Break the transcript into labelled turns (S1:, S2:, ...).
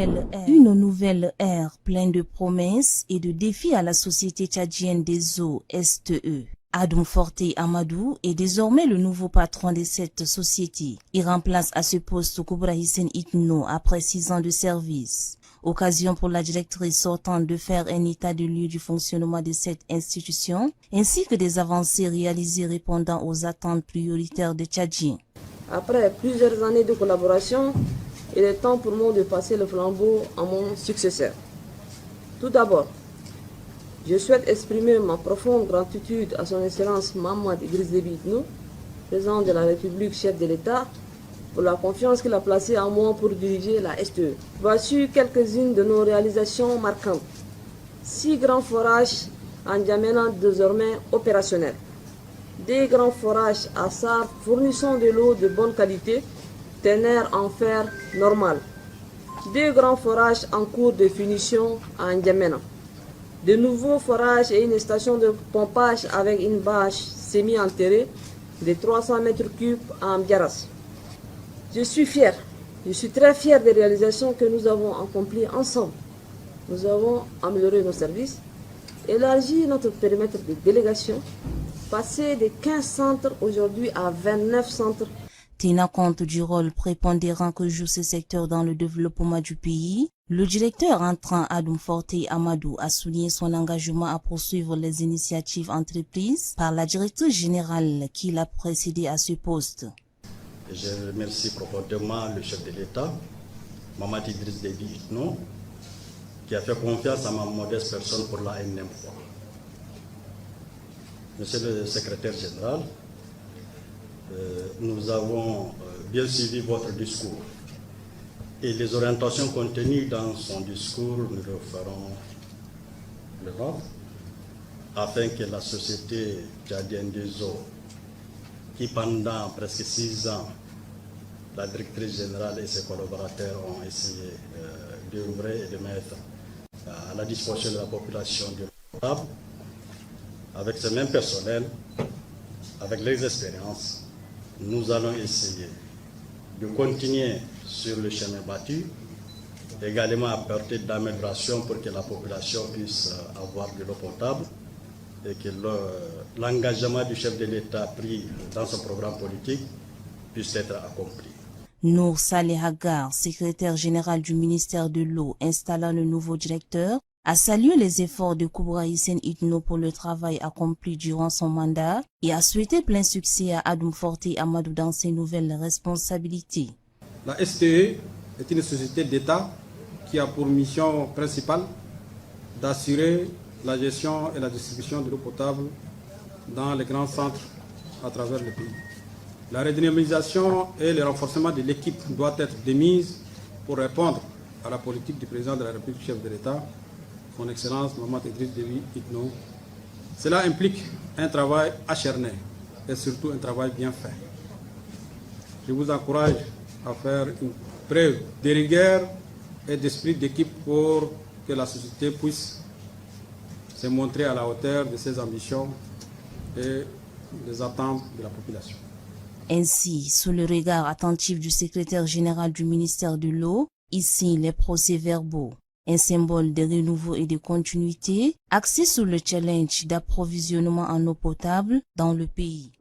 S1: nouvelle ère pleine de promesses et de défis à la Société tchadienne des eaux STE. Adoum Forte Amadou est désormais le nouveau patron de cette société. Il remplace à ce poste Koubra Hissène Itno après 6 ans de service. Occasion pour la directrice sortante de faire un état de lieu du fonctionnement de cette institution, ainsi que des avancées réalisées répondant aux attentes prioritaires des Tchadiens.
S2: Après plusieurs années de collaboration, il est temps pour moi de passer le flambeau à mon successeur. Tout d'abord, je souhaite exprimer ma profonde gratitude à son Excellence Mamad Idriss Déby Itno, président de la République, chef de l'État, pour la confiance qu'il a placée en moi pour diriger la STE. Voici quelques-unes de nos réalisations marquantes. 6 grands forages en N'Djamena désormais opérationnels. Des grands forages à Sarre fournissant de l'eau de bonne qualité, ténère en fer normal. 2 grands forages en cours de finition à N'Djamena. De nouveaux forages et une station de pompage avec une bâche semi-enterrée de 300 mètres cubes à Mbiaras. Je suis très fier des réalisations que nous avons accomplies ensemble. Nous avons amélioré nos services, élargi notre périmètre de délégation, passé de 15 centres aujourd'hui à 29 centres.
S1: Tenant compte du rôle prépondérant que joue ce secteur dans le développement du pays, le directeur entrant Adoum Forte Amadou a souligné son engagement à poursuivre les initiatives entreprises par la directrice générale qui l'a précédé à ce poste.
S3: Je remercie profondément le chef de l'État, Mamad Idriss Déby Itno, qui a fait confiance à ma modeste personne pour la énième fois. Monsieur le secrétaire général, nous avons bien suivi votre discours et les orientations contenues dans son discours, nous referons le nôtre afin que la société tchadienne des eaux, qui pendant presque 6 ans, la directrice générale et ses collaborateurs ont essayé d'œuvrer et de mettre à la disposition de la population de l'eau potable, avec ce même personnel, avec les expériences, nous allons essayer de continuer sur le chemin battu, également apporter d'amélioration pour que la population puisse avoir de l'eau potable et que l'engagement du chef de l'État pris dans son programme politique puisse être accompli.
S1: Nour Saleh Hagar, secrétaire général du ministère de l'eau installant le nouveau directeur, a salué les efforts de Koubra Hissène Itno pour le travail accompli durant son mandat et a souhaité plein succès à Adoum Forte Amadou dans ses nouvelles responsabilités.
S4: La STE est une société d'État qui a pour mission principale d'assurer la gestion et la distribution de l'eau potable dans les grands centres à travers le pays. La redynamisation et le renforcement de l'équipe doivent être de mise pour répondre à la politique du président de la République, chef de l'État, son Excellence Mamad Idriss Déby Itno. Cela implique un travail acharné et surtout un travail bien fait. Je vous encourage à faire une preuve de rigueur et d'esprit d'équipe pour que la société puisse se montrer à la hauteur de ses ambitions et des attentes de la population.
S1: Ainsi, sous le regard attentif du secrétaire général du ministère de l'eau, ici les procès-verbaux, un symbole de renouveau et de continuité, axé sur le challenge d'approvisionnement en eau potable dans le pays.